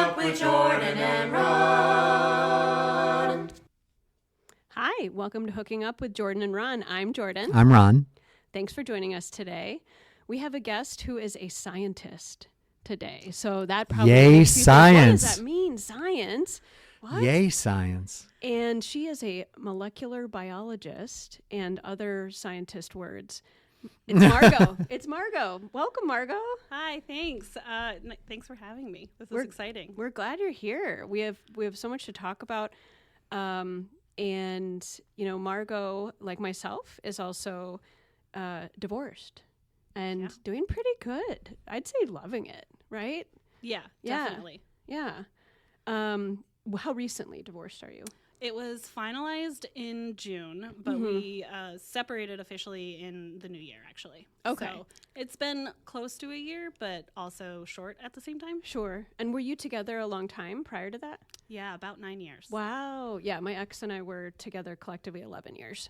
Up with Jordan and Ron. Hi, welcome to Hooking Up with Jordan and Ron. I'm Jordan. I'm Ron. Thanks for joining us today. We have a guest who is a scientist today. So that probably Yay, makes you think, science. what does that mean? Science? What? Yay, science. And she is a molecular biologist and other scientist words. It's Margo. It's Margo. Welcome, Margo. Hi, thanks. Thanks for having me. This is exciting. We're glad you're here. We have so much to talk about. And, you know, Margo, like myself, is also divorced and doing pretty good. I'd say loving it, right? Yeah, definitely. Yeah. How recently divorced are you? It was finalized in June, but we separated officially in the new year, actually. Okay. So it's been close to a year, but also short at the same time. Sure. And were you together a long time prior to that? Yeah, about 9 years. Wow. Yeah, my ex and I were together collectively 11 years.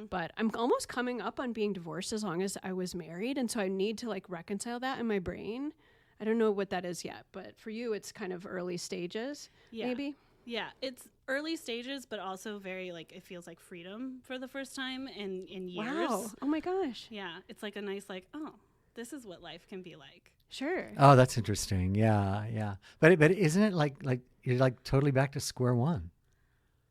But I'm almost coming up on being divorced as long as I was married, and so I need to like reconcile that in my brain. I don't know what that is yet, but for you, it's kind of early stages, maybe? Yeah, it's early stages, but also very, like, it feels like freedom for the first time in years. Wow. Oh, my gosh. Yeah, it's like a nice, like, oh, this is what life can be like. Sure. Oh, that's interesting. Yeah. But isn't it like you're like totally back to square one?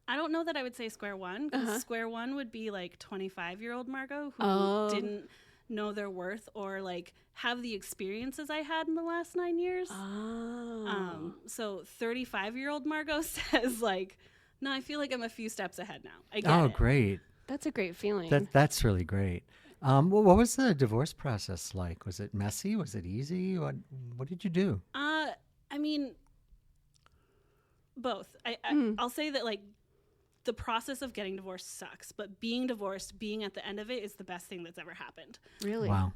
I don't know that I would say square one, because square one would be like 25-year-old Margo who didn't know their worth or like have the experiences I had in the last 9 years. So 35-year-old Margo says like, no, I feel like I'm a few steps ahead now. I get it. Great. That's a great feeling. That's really great. What was the divorce process like? Was it messy? Was it easy? What did you do? I mean, both. I'll say that like the process of getting divorced sucks, but being divorced, being at the end of it is the best thing that's ever happened. Really? Wow.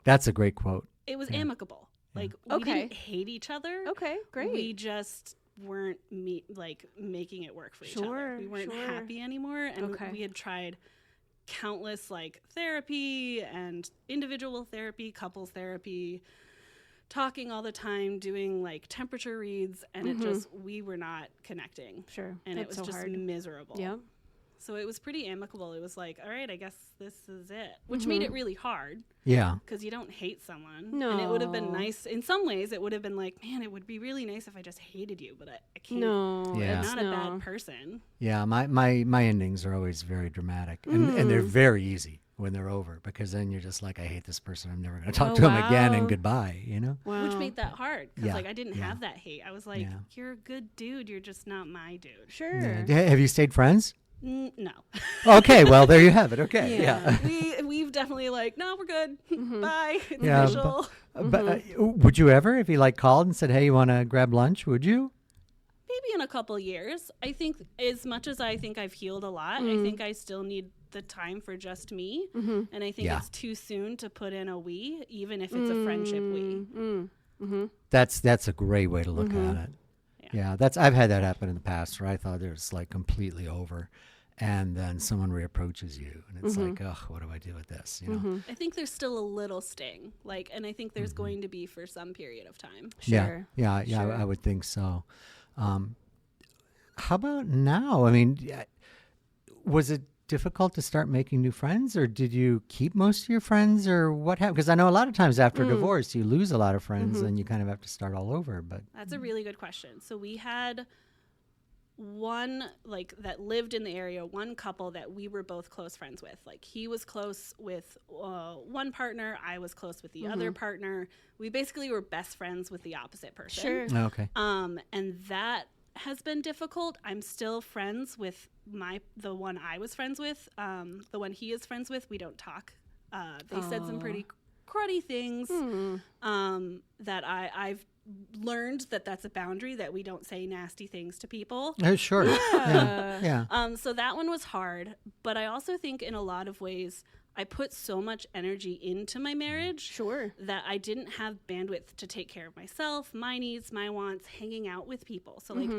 That's a great quote. It was amicable. Like we didn't hate each other. Okay, great. We just weren't making it work for each other. We weren't happy anymore, and we had tried countless like therapy and individual therapy, couples therapy, talking all the time, doing like temperature reads, and it just, we were not connecting. Sure. And it was just hard. miserable. Yeah. So it was pretty amicable. It was like, all right, I guess this is it, which made it really hard. Yeah. Because you don't hate someone. No. And it would have been nice. In some ways, it would have been like, man, it would be really nice if I just hated you, but I can't. No. Yeah. I'm not a bad person. Yeah, my endings are always very dramatic, and they're very easy when they're over, because then you're just like, I hate this person. I'm never going to talk to him again, and goodbye, you know? Wow. Which made that hard, because like I didn't Yeah. have that hate. I was like, you're a good dude. You're just not my dude. Sure. Yeah. Have you stayed friends? No. Okay, well, there you have it. Okay, yeah. We've definitely like, no, we're good. Bye. It's Yeah, official. But would you ever, if he like called and said, hey, you want to grab lunch, would you? Maybe in a couple years. I think as much as I think I've healed a lot, I think I still need the time for just me. And I think it's too soon to put in a we, even if it's a friendship we. That's a great way to look at it. Yeah, I've had that happen in the past where I thought it was like completely over, and then someone reapproaches you, and it's like, oh, what do I do with this? You know? I think there's still a little sting, like, and I think there's going to be for some period of time. Sure. Yeah. Sure. I would think so. How about now? I mean, was it difficult to start making new friends, or did you keep most of your friends, or what happened? Because I know a lot of times after divorce, you lose a lot of friends and you kind of have to start all over. But that's a really good question. So we had one like that lived in the area, one couple that we were both close friends with. Like he was close with one partner, I was close with the other partner. We basically were best friends with the opposite person. Sure. okay. And that has been difficult. I'm still friends with the one I was friends with. The one he is friends with, we don't talk. They said some pretty cruddy things that I've learned that's a boundary, that we don't say nasty things to people. Sure. Yeah. So that one was hard. But I also think in a lot of ways, I put so much energy into my marriage that I didn't have bandwidth to take care of myself, my needs, my wants, hanging out with people. So like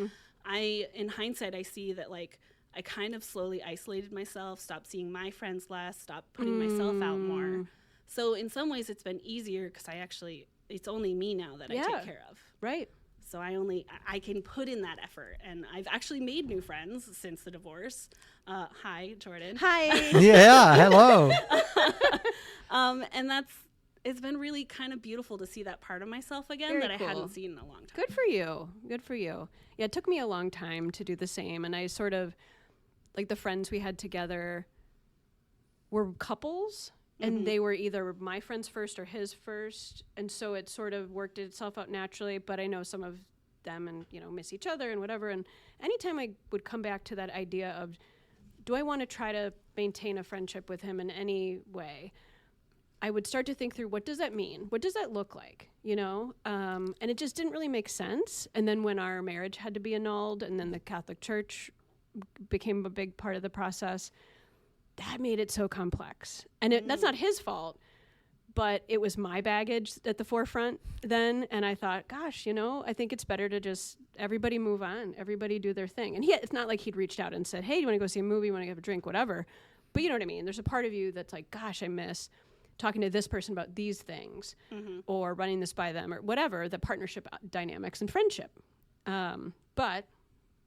in hindsight, I see that like I kind of slowly isolated myself, stopped seeing my friends less, stopped putting myself out more. So in some ways it's been easier because it's only me now that I take care of. Right. So I can put in that effort, and I've actually made new friends since the divorce. Hi, Jordan. Hi. Yeah, hello. And it's been really kind of beautiful to see that part of myself again Very that cool. I hadn't seen in a long time. Good for you. Good for you. Yeah, it took me a long time to do the same. And I sort of, like the friends we had together were couples, and they were either my friends first or his first. And so it sort of worked itself out naturally. But I know some of them and, miss each other and whatever. And anytime I would come back to that idea of, do I want to try to maintain a friendship with him in any way? I would start to think through, what does that mean? What does that look like? And it just didn't really make sense. And then when our marriage had to be annulled and then the Catholic Church became a big part of the process, that made it so complex. And that's not his fault, but it was my baggage at the forefront then. And I thought, gosh, I think it's better to just everybody move on, everybody do their thing. And it's not like he'd reached out and said, hey, do you want to go see a movie? You want to have a drink, whatever. But you know what I mean? There's a part of you that's like, gosh, I miss talking to this person about these things or running this by them or whatever, the partnership dynamics and friendship. But,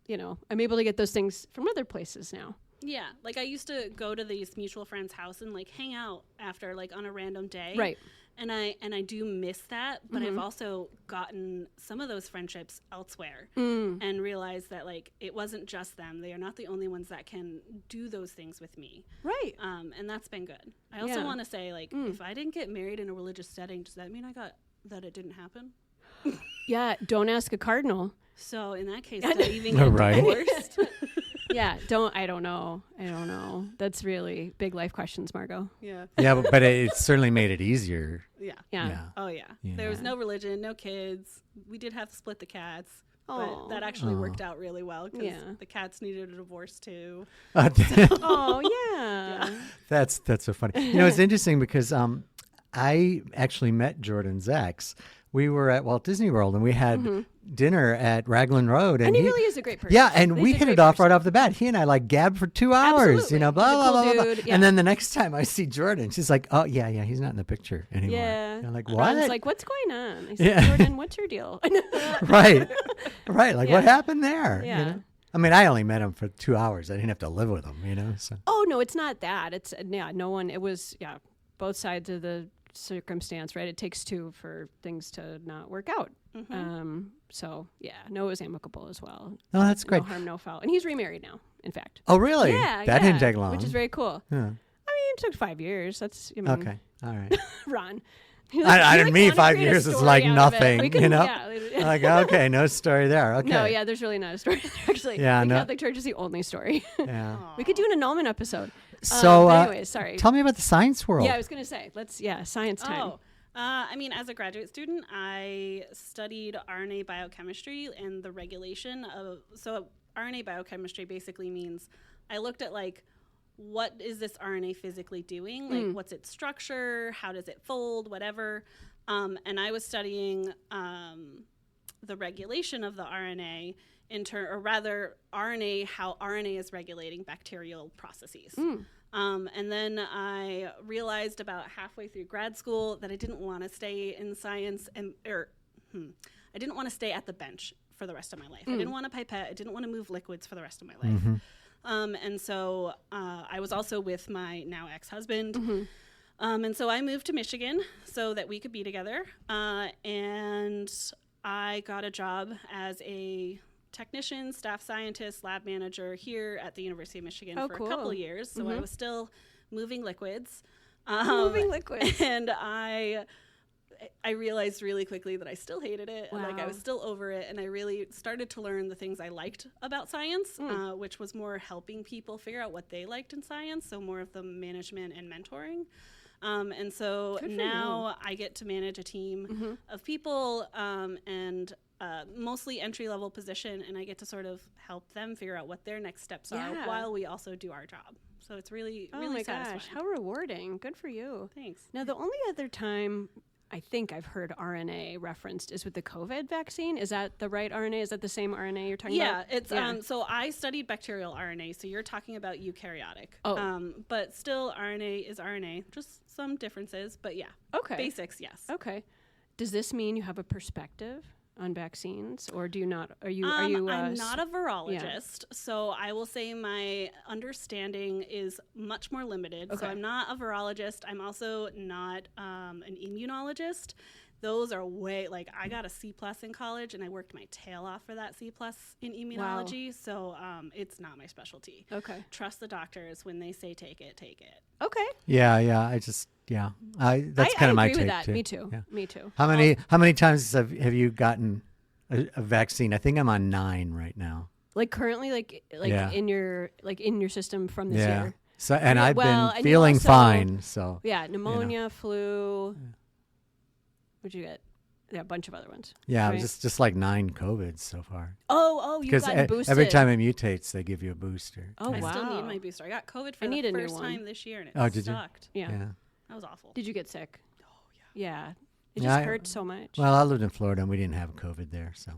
I'm able to get those things from other places now. Yeah. Like I used to go to these mutual friends' house and like hang out after like on a random day. Right. And I do miss that, but I've also gotten some of those friendships elsewhere and realized that like it wasn't just them. They are not the only ones that can do those things with me. Right. And that's been good. I also want to say like if I didn't get married in a religious setting, does that mean that it didn't happen? Yeah, don't ask a cardinal. So in that case, did I even get divorced? Yeah, I don't know. That's really big life questions, Margo. Yeah. Yeah, but it certainly made it easier. Yeah. Oh, yeah. There was no religion, no kids. We did have to split the cats. But that actually worked out really well because the cats needed a divorce too. Yeah. That's so funny. It's interesting because I actually met Jordan's ex. We were at Walt Disney World and we had dinner at Raglan Road. And he really is a great person. Yeah, and we hit it off right off the bat. He and I like gabbed for 2 hours, Absolutely. blah, blah, He's a blah, cool blah. dude, yeah. And then the next time I see Jordan, she's like, oh, yeah, he's not in the picture anymore. Yeah. And I'm like, I what? was like, what's going on? I said, Jordan, what's your deal? Right. Like, what happened there? Yeah. I mean, I only met him for 2 hours. I didn't have to live with him, so. Oh, no, it's not that. It's, no one, it was, both sides of the circumstance, right? It takes two for things to not work out. So it was amicable as well. Oh, that's great. No harm, no foul. And he's remarried now, in fact. Oh, really? Yeah. That didn't take long. Which is very cool. Yeah. I mean, it took 5 years. That's, okay. All right. Ron. I didn't mean 5 years is like nothing, Yeah. Like, okay, no story there. Okay. No, there's really not a story there, actually. Yeah, the Catholic Church is the only story. Yeah. We could do an annulment episode. So, anyways, sorry. Tell me about the science world. Yeah, I was going to say, science time. I mean, as a graduate student, I studied RNA biochemistry and the regulation of, so RNA biochemistry basically means I looked at like, what is this RNA physically doing? Like, what's its structure? How does it fold? Whatever. And I was studying the regulation of the RNA or rather RNA, how RNA is regulating bacterial processes. And then I realized about halfway through grad school that I didn't want to stay in science I didn't want to stay at the bench for the rest of my life. I didn't want to pipette. I didn't want to move liquids for the rest of my life. And so I was also with my now ex-husband. And so I moved to Michigan so that we could be together. And I got a job as a technician, staff scientist, lab manager here at the University of Michigan for a couple of years. So I was still moving liquids. And I realized really quickly that I still hated it. Wow. Like I was still over it. And I really started to learn the things I liked about science, which was more helping people figure out what they liked in science. So more of the management and mentoring. And so now I get to manage a team of people and mostly entry-level position, and I get to sort of help them figure out what their next steps are while we also do our job. So it's really satisfying. Gosh, how rewarding. Good for you. Thanks. Now, the only other time I think I've heard RNA referenced is with the COVID vaccine. Is that the right RNA? Is that the same RNA you're talking about? Yeah, it's so I studied bacterial RNA, so you're talking about eukaryotic. But still RNA is RNA, just some differences, but yeah. Okay. Basics, yes. Okay. Does this mean you have a perspective on vaccines, or do you not? Are you? I'm not a virologist, so I will say my understanding is much more limited. Okay. So I'm not a virologist. I'm also not an immunologist. Those are way, like, I got a C+ in college, and I worked my tail off for that C+ in immunology. Wow. So it's not my specialty. Okay. Trust the doctors when they say take it, take it. Okay. Yeah. That's kind of my agree take with that. too. Me too. Yeah. Me too. How many times have you gotten a vaccine? I think I'm on 9 right now. Like currently, in your system from this year. So I've been and feeling also, fine. So pneumonia, flu. What'd you get? Yeah, a bunch of other ones. Yeah, right? just like 9 COVIDs so far. Oh, you got boosted. Every time it mutates, they give you a booster. Oh, I wow. still need my booster. I got COVID for the first time this year, and it sucked. Yeah. That was awful. Did you get sick? Oh, yeah. Yeah. It just hurt so much. Well, I lived in Florida, and we didn't have COVID there, so.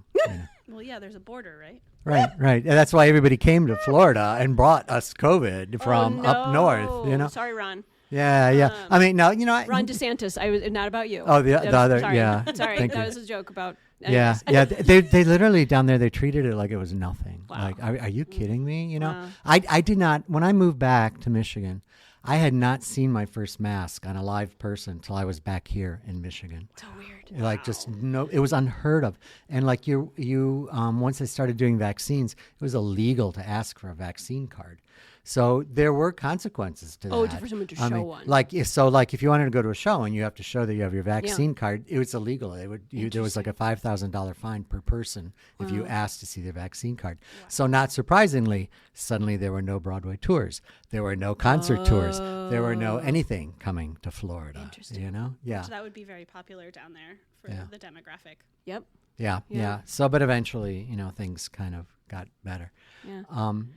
Well, yeah, there's a border, right? Right. And that's why everybody came to Florida and brought us COVID from up north, Sorry, Ron. Yeah. I mean, no, Ron DeSantis. I was not about you. Oh, the other, sorry. yeah. Sorry, that was a joke about. Yeah. They literally down there, they treated it like it was nothing. Wow. Like, are you kidding me? Wow. I did not, when I moved back to Michigan, I had not seen my first mask on a live person till I was back here in Michigan. So weird. Like it was unheard of. And like once I started doing vaccines, it was illegal to ask for a vaccine card. So there were consequences to that. Oh, for someone to show one. Like if you wanted to go to a show and you have to show that you have your vaccine card, it was illegal. There was like a $5,000 fine per person if you asked to see their vaccine card. Wow. So not surprisingly, suddenly there were no Broadway tours. There were no concert tours. There were no anything coming to Florida. Interesting. Yeah. So that would be very popular down there for the demographic. Yep. Yeah. So, but eventually, things kind of got better.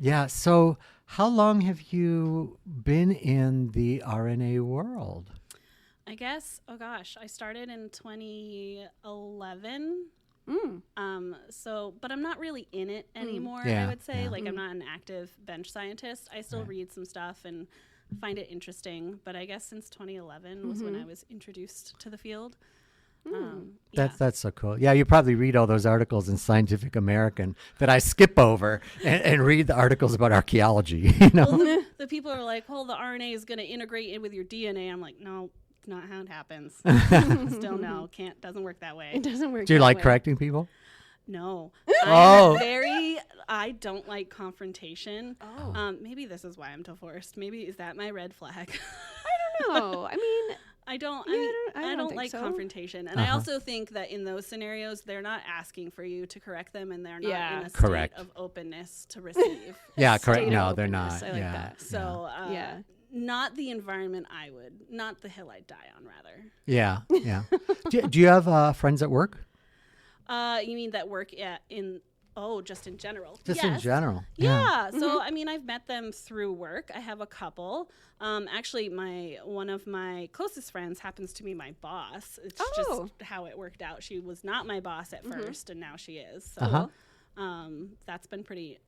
Yeah. So how long have you been in the RNA world? I guess, I started in 2011. But I'm not really in it anymore, I would say. Like, I'm not an active bench scientist. I still read some stuff and find it interesting. But I guess since 2011 was when I was introduced to the field. That's so cool. Yeah, you probably read all those articles in Scientific American that I skip over and read the articles about archaeology. Well, the people are like, "Well, the RNA is going to integrate in with your DNA." I'm like, "No, it's not how it happens." Still, no, doesn't work that way. It doesn't work. Do you like correcting people? No. I don't like confrontation. Maybe this is why I'm divorced. Maybe is that my red flag? I don't know. I mean. I don't like confrontation. And I also think that in those scenarios, they're not asking for you to correct them, and they're not in a state of openness to receive. Correct. No, they're not. I like that. So, not the environment I would, not the hill I'd die on, rather. Yeah. Do you have friends at work? You mean that work just in general? Just in general. Yeah. So, I mean, I've met them through work. I have a couple. Actually, one of my closest friends happens to be my boss. It's just how it worked out. She was not my boss at first, and now she is. So that's been pretty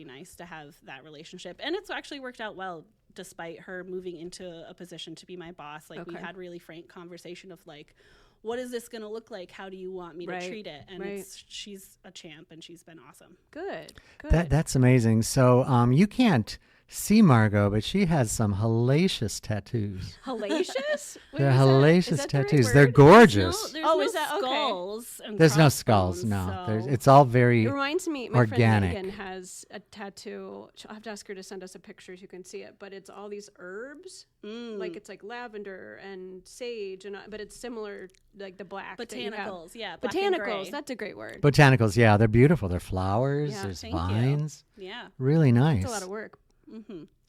nice to have that relationship. And it's actually worked out well, despite her moving into a position to be my boss. Like, we had really frank conversation of like, what is this going to look like? How do you want me to treat it? And she's a champ, and she's been awesome. Good. That's amazing. So you can't see Margo, but she has some hellacious tattoos. Hellacious? They're hellacious tattoos. They're gorgeous. There's no skulls. There's no skulls. No, it's all very. It reminds me. My organic. friend Heckin has a tattoo. I'll have to ask her to send us a picture so you can see it. But it's all these herbs, like it's like lavender and sage, but it's similar, like the black botanicals. Botanicals. That's a great word. Botanicals. Yeah, they're beautiful. They're flowers. There's vines. Yeah, really nice. It's a lot of work.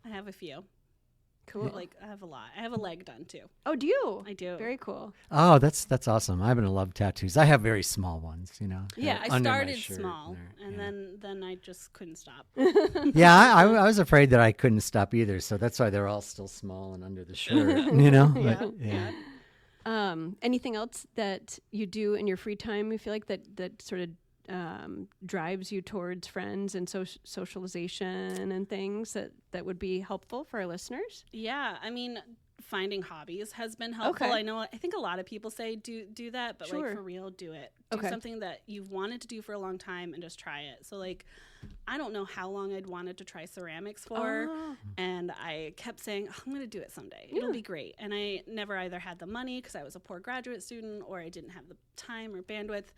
I have a few. Cool. Like, I have a lot. I have a leg done too. Oh, do you? I do. Very cool. Oh, that's awesome. I happen to love tattoos. I have very small ones, Yeah, I started small, and then I just couldn't stop. Yeah, I was afraid that I couldn't stop either, so that's why they're all still small and under the shirt, Anything else that you do in your free time, you feel like that sort of drives you towards friends and socialization and things that would be helpful for our listeners? Yeah, I mean, finding hobbies has been helpful. Okay. I think a lot of people say do that, but like for real, do it. Do something that you've wanted to do for a long time and just try it. So like, I don't know how long I'd wanted to try ceramics for, and I kept saying, I'm going to do it someday. It'll be great. And I never either had the money because I was a poor graduate student, or I didn't have the time or bandwidth.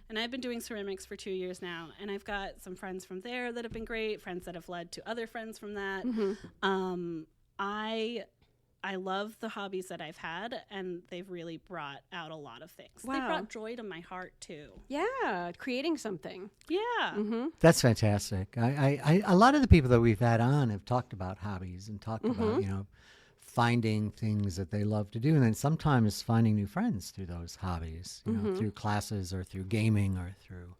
And I've been doing ceramics for 2 years now, and I've got some friends from there that have been great, friends that have led to other friends from that. I love the hobbies that I've had, and they've really brought out a lot of things. Wow. They brought joy to my heart, too. Yeah, creating something. Yeah. That's fantastic. A lot of the people that we've had on have talked about hobbies and talked about, finding things that they love to do, and then sometimes finding new friends through those hobbies, through classes or through gaming or through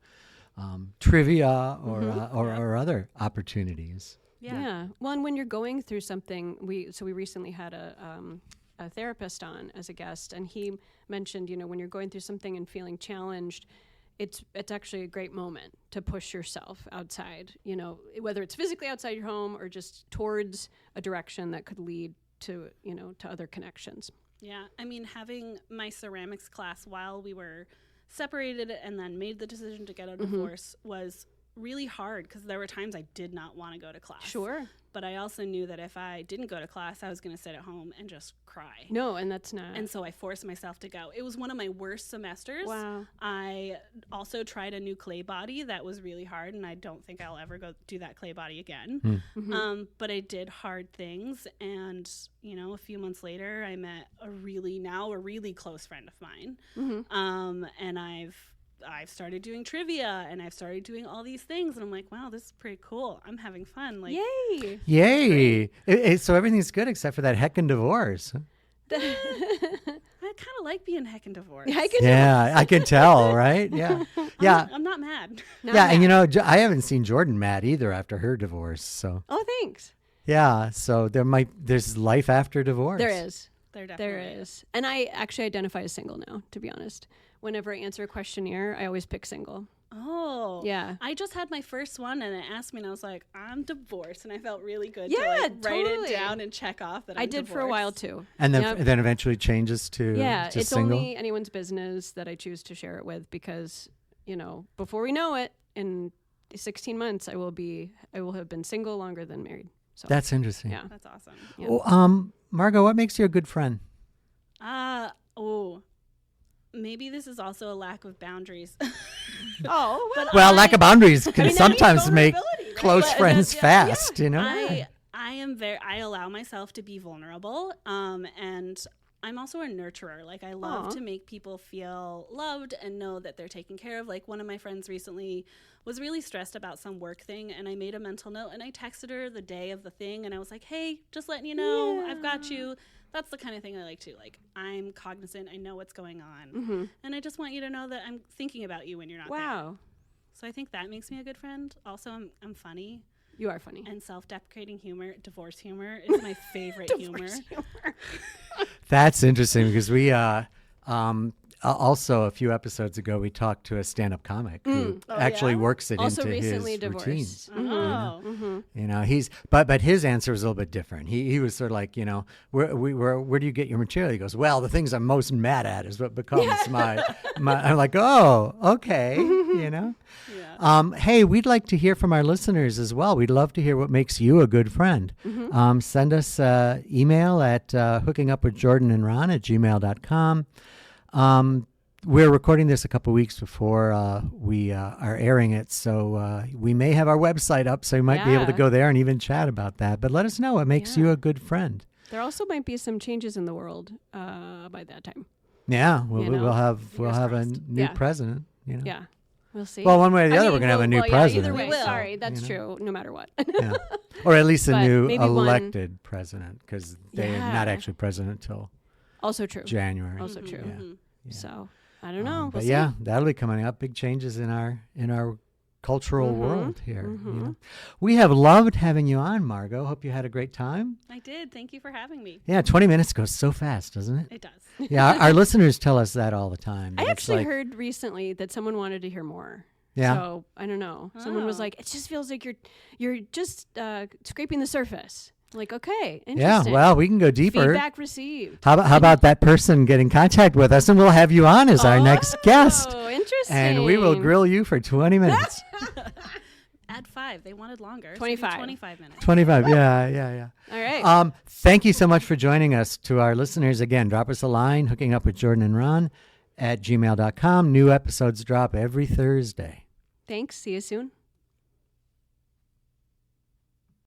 trivia or other opportunities. Yeah. Well, and when you're going through something, we recently had a therapist on as a guest, and he mentioned, when you're going through something and feeling challenged, it's actually a great moment to push yourself outside, whether it's physically outside your home or just towards a direction that could lead to, to other connections. Yeah. I mean, having my ceramics class while we were separated and then made the decision to get a divorce was really hard because there were times I did not want to go to class. Sure. But I also knew that if I didn't go to class, I was going to sit at home and just cry. No, and that's not. And so I forced myself to go. It was one of my worst semesters. Wow. I also tried a new clay body that was really hard, and I don't think I'll ever go do that clay body again. But I did hard things, and a few months later, I met a really close friend of mine. And I've started doing trivia, and I've started doing all these things, and I'm like, wow, this is pretty cool. I'm having fun. Like, yay! So everything's good except for that heckin' divorce. I kind of like being heckin' divorced. Yeah, I can tell, right? Yeah, I'm not mad. And I haven't seen Jordan mad either after her divorce. So. Oh, thanks. Yeah, so there's life after divorce. There is. There is. And I actually identify as single now, to be honest. Whenever I answer a questionnaire, I always pick single. Oh. Yeah. I just had my first one, and it asked me, and I was like, I'm divorced. And I felt really good to write it down and check off that I'm divorced. For a while, too. And then eventually changes to it's single? only anyone's business that I choose to share it with because, before we know it, in 16 months, I will have been single longer than married. So that's interesting. Yeah. That's awesome. Yeah. Well, Margo, what makes you a good friend? Maybe this is also a lack of boundaries. Lack of boundaries can sometimes make close friends fast, I allow myself to be vulnerable, and I'm also a nurturer. Like, I love to make people feel loved and know that they're taken care of. Like, one of my friends recently was really stressed about some work thing, and I made a mental note, and I texted her the day of the thing, and I was like, hey, just letting you know, I've got you. That's the kind of thing I like to. Like, I'm cognizant. I know what's going on. And I just want you to know that I'm thinking about you when you're not there. So I think that makes me a good friend. Also, I'm funny. You are funny. And self-deprecating humor, divorce humor is my favorite humor. That's interesting because we also a few episodes ago we talked to a stand-up comic who actually works it also into recently his divorced. routines. But his answer was a little bit different. He was sort of like, where do you get your material? He goes, well, the things I'm most mad at is what becomes my. I'm like, oh, okay, Hey, we'd like to hear from our listeners as well. We'd love to hear what makes you a good friend. Send us email at HookingUpWithJordanAndRon at gmail.com. We're recording this a couple weeks before we are airing it, so we may have our website up, so you might be able to go there and even chat about that. But let us know what makes you a good friend. There also might be some changes in the world by that time. Yeah, we'll have a new president. Yeah. We'll see. Well, one way or the other, we're going to have a new president. Either way, sorry, that's true, no matter what. Or at least a new elected president, because they're not actually president until also true. January. Also true. So, I don't know. But that'll be coming up. Big changes in our cultural world here. We have loved having you on, Margo. Hope you had a great time. I did. Thank you for having me. Yeah, 20 minutes goes so fast, doesn't it? It does. Yeah, our listeners tell us that all the time. I actually heard recently that someone wanted to hear more. Yeah. So I don't know. Someone was like, "It just feels like you're just scraping the surface." Like, okay, Yeah, interesting. well, we can go deeper. Feedback received. How about that person get in contact with us, and we'll have you on as our next guest. Oh, interesting. And we will grill you for 20 minutes. Add 5. They wanted longer. 25. So 25 minutes. 25, yeah. All right. Thank you so much for joining us. To our listeners, again, drop us a line, HookingUpWithJordanAndRon at gmail.com. New episodes drop every Thursday. Thanks. See you soon.